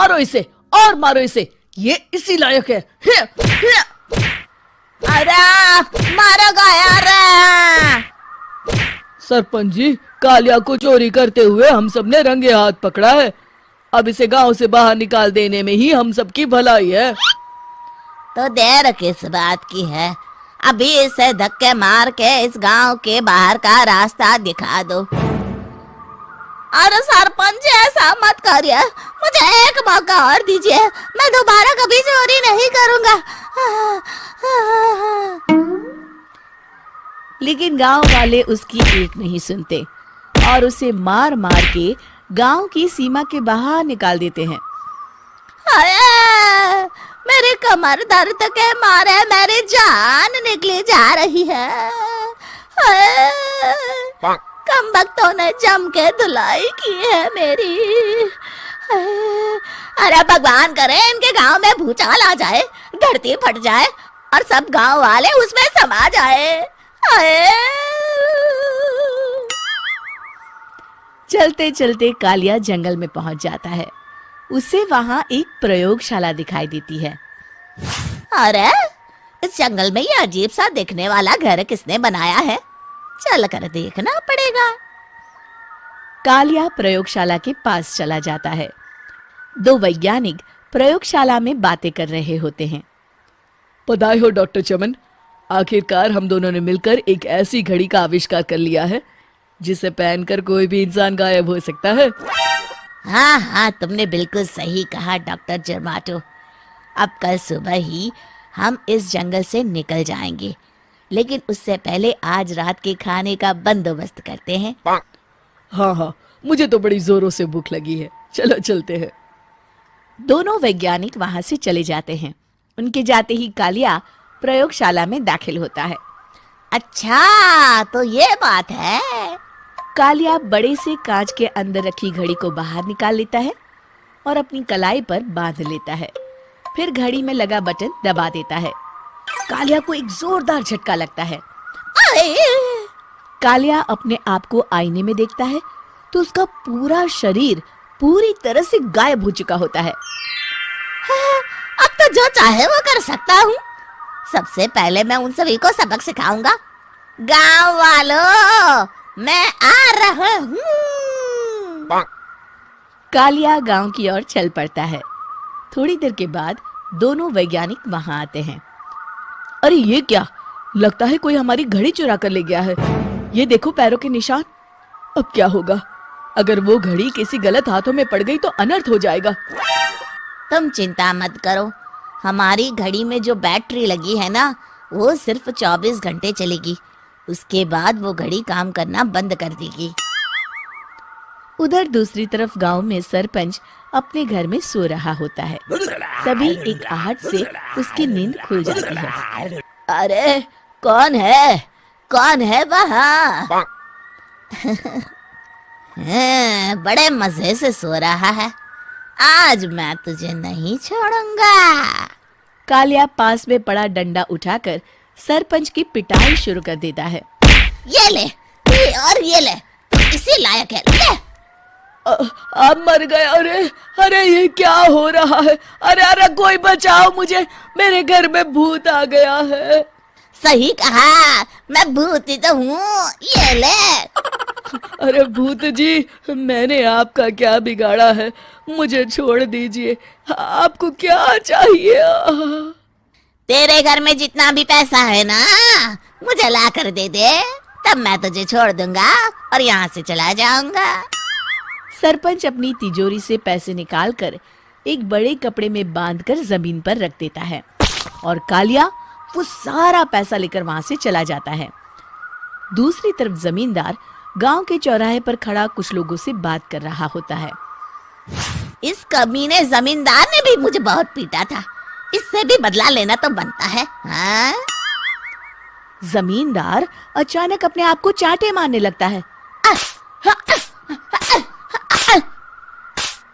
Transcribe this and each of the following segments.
मारो इसे और मारो इसे, ये इसी लायक है। अरे मारो यार। सरपंच जी, कालिया को चोरी करते हुए हम सब ने रंगे हाथ पकड़ा है। अब इसे गांव से बाहर निकाल देने में ही हम सबकी भलाई है। तो देर किस बात की है, अभी इसे धक्के मार के इस गांव के बाहर का रास्ता दिखा दो। अरे सरपंच ऐसा मत करिए, मुझे एक मौका और दीजिए, मैं दोबारा कभी चोरी नहीं करूंगा। लेकिन गांव वाले उसकी एक नहीं सुनते और उसे मार मार के गांव की सीमा के बाहर निकाल देते हैं। मेरी कमर दर्द के मारे मेरी जान निकली जा रही है। कमबख्तों ने जम के धुलाई की है मेरी। अरे भगवान करे इनके गांव में भूचाल आ जाए, धरती फट जाए और सब गांव वाले उसमें समा जाए। चलते चलते कालिया जंगल में पहुंच जाता है। उसे वहां एक प्रयोगशाला दिखाई देती है। अरे इस जंगल में ये अजीब सा दिखने वाला घर किसने बनाया है, चल कर देखना पड़ेगा। कालिया प्रयोगशाला के पास चला जाता है। दो वैज्ञानिक प्रयोगशाला में बातें कर रहे होते हैं। बधाई हो डॉक्टर चमन, आखिरकार हम दोनों ने मिलकर एक ऐसी घड़ी का आविष्कार कर लिया है जिसे पहनकर कोई भी इंसान गायब हो सकता है। हाँ हाँ, तुमने बिल्कुल सही कहा डॉक्टर जर्माटो। अब कल सुबह ही हम इस जंगल से निकल जाएंगे, लेकिन उससे पहले आज रात के खाने का बंदोबस्त करते हैं। हाँ हाँ, मुझे तो बड़ी जोरों से भूख लगी है, चलो चलते हैं। दोनों वैज्ञानिक वहां से चले जाते हैं। उनके जाते ही कालिया प्रयोगशाला में दाखिल होता है। अच्छा तो ये बात है। कालिया बड़े से कांच के अंदर रखी घड़ी को बाहर निकाल लेता है और अपनी कलाई पर बांध लेता है। फिर घड़ी में लगा बटन दबा देता है। कालिया को एक जोरदार झटका लगता है। कालिया अपने आप को आईने में देखता है तो उसका पूरा शरीर पूरी तरह से गायब हो चुका होता है। अब तो जो चाहे वो कर सकता हूँ। सबसे पहले मैं उन सभी को सबक सिखाऊंगा। गांव वालों, मैं आ रहा हूँ। कालिया गांव की ओर चल पड़ता है। थोड़ी देर के बाद दोनों वैज्ञानिक वहां आते हैं। अरे ये क्या, लगता है कोई हमारी घड़ी चुरा कर ले गया है। ये देखो पैरों के निशान। अब क्या होगा, अगर वो घड़ी किसी गलत हाथों में पड़ गई तो अनर्थ हो जाएगा। तुम चिंता मत करो, हमारी घड़ी में जो बैटरी लगी है ना, वो सिर्फ 24 घंटे चलेगी। उसके बाद वो घड़ी काम करना बंद कर देगी। उधर दूसरी तरफ गांव में सरपंच अपने घर में सो रहा होता है। तभी एक आहट से उसकी नींद खुल जाती है। अरे कौन है वहाँ? बड़े मजे से सो रहा है, आज मैं तुझे नहीं छोड़ूंगा। कालिया पास में पड़ा डंडा उठाकर सरपंच की पिटाई शुरू कर देता है। ये ले, ये ले, इसी लायक है, ले। आप मर गए। अरे अरे ये क्या हो रहा है? अरे अरे कोई बचाओ मुझे, मेरे घर में भूत आ गया है। सही कहा, मैं भूत ही तो हूँ, ये ले। अरे भूत जी, मैंने आपका क्या बिगाड़ा है, मुझे छोड़ दीजिए। आपको क्या चाहिए? तेरे घर में जितना भी पैसा है ना, मुझे ला कर दे दे, तब मैं तुझे छोड़ दूंगा और यहाँ से चला जाऊंगा। सरपंच अपनी तिजोरी से पैसे निकालकर एक बड़े कपड़े में बांधकर जमीन पर रख देता है और कालिया वो सारा पैसा लेकर वहां से चला जाता है। दूसरी तरफ जमींदार गांव के चौराहे पर खड़ा कुछ लोगों से बात कर रहा होता है। इस कमीने जमींदार ने भी मुझे बहुत पीटा था, इससे भी बदला लेना तो बनता है। हाँ? जमींदार अचानक अपने आप को चांटे मारने लगता है।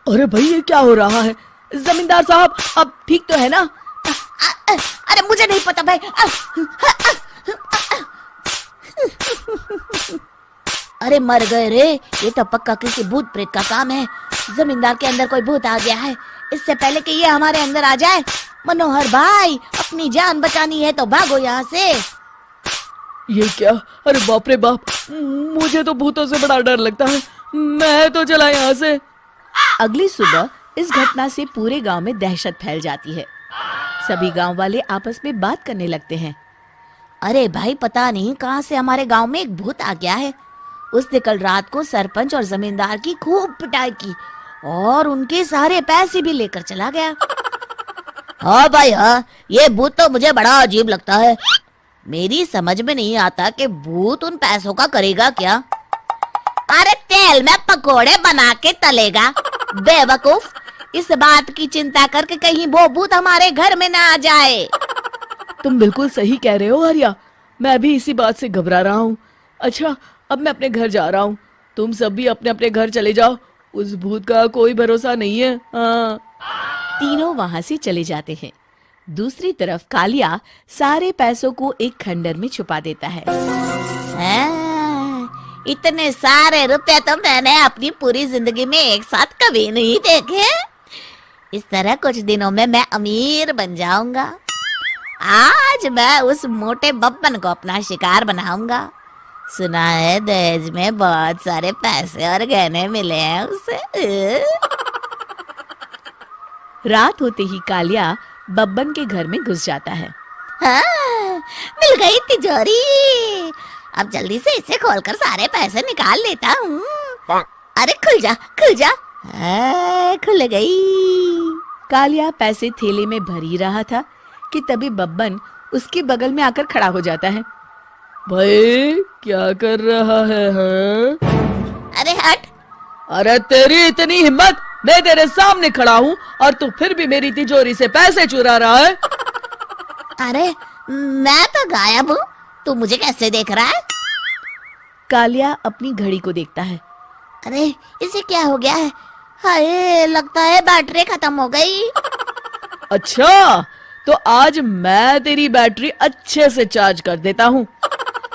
अरे भाई ये क्या हो रहा है? जमींदार साहब अब ठीक तो है ना? अरे मुझे नहीं पता भाई। अरे मर गए रे, ये तो पक्का किसी भूत प्रेत का काम है। जमींदार के अंदर कोई भूत आ गया है। इससे पहले कि ये हमारे अंदर आ जाए, मनोहर भाई अपनी जान बचानी है तो भागो यहाँ से। ये क्या? अरे बाप रे बाप, मुझे तो भूतों से बड़ा डर लगता है, मैं तो चला यहाँ से। अगली सुबह इस घटना से पूरे गांव में दहशत फैल जाती है। सभी गांव वाले आपस में बात करने लगते हैं। अरे भाई, पता नहीं कहाँ से हमारे गांव में एक भूत आ गया है। उसने कल रात को सरपंच और जमींदार की खूब पिटाई की और उनके सारे पैसे भी लेकर चला गया। हाँ भाई हाँ, ये भूत तो मुझे बड़ा अजीब लगता है। मेरी समझ में नहीं आता कि भूत उन पैसों का करेगा क्या। अरे तेल में पकोड़े बना के तलेगा बेवकूफ। इस बात की चिंता करके कहीं वो भूत हमारे घर में ना आ जाए। तुम बिल्कुल सही कह रहे हो आर्या, मैं भी इसी बात से घबरा रहा हूँ। अच्छा, अब मैं अपने घर जा रहा हूँ, तुम सब भी अपने अपने घर चले जाओ, उस भूत का कोई भरोसा नहीं है। हाँ। तीनों वहां से चले जाते हैं। दूसरी तरफ कालिया सारे पैसों को एक खंडर में छुपा देता है। इतने सारे रुपए तो मैंने अपनी पूरी जिंदगी में एक साथ कभी नहीं देखे। इस तरह कुछ दिनों में मैं अमीर बन जाऊंगा। आज मैं उस मोटे बब्बन को अपना शिकार बनाऊंगा। सुना है दहेज में बहुत सारे पैसे और गहने मिले हैं उसे। रात होते ही कालिया बब्बन के घर में घुस जाता है। हाँ, मिल गई तिजोरी। अब जल्दी से इसे खोलकर सारे पैसे निकाल लेता हूँ। अरे खुल जा खुल जा। खुल गई। कालिया पैसे थैले में भर ही रहा था कि तभी बब्बन उसके बगल में आकर खड़ा हो जाता है। भाई क्या कर रहा है? हाँ? अरे हट। अरे तेरी इतनी हिम्मत, मैं तेरे सामने खड़ा हूँ और तू फिर भी मेरी तिजोरी से पैसे चुरा रहा है। अरे मैं तो गायब हूँ, तू मुझे कैसे देख रहा है? कालिया अपनी घड़ी को देखता है। अरे इसे क्या हो गया है? हाय, लगता है बैटरी खत्म हो गई। अच्छा, तो आज मैं तेरी बैटरी अच्छे से चार्ज कर देता हूँ।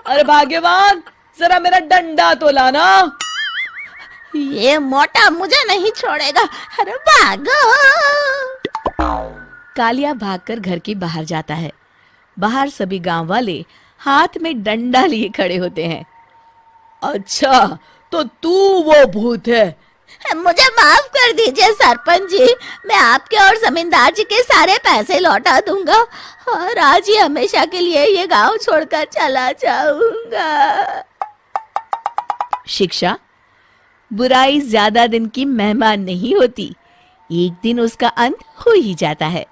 अरे भाग्यवान, जरा मेरा डंडा तो लाना। ये मोटा मुझे नहीं छोड़ेगा। अरे भागो। कालिया भागकर घर के बाहर जाता है। बाहर सभी गांव वाले हाथ में डंडा लिए खड़े होते हैं। अच्छा, तो तू वो भूत है? मुझे माफ कर दीजिए सरपंच जी, मैं आपके और जमींदार जी के सारे पैसे लौटा दूंगा और आज ही हमेशा के लिए ये गांव छोड़कर चला जाऊंगा। शिक्षा: बुराई ज्यादा दिन की मेहमान नहीं होती, एक दिन उसका अंत हो ही जाता है।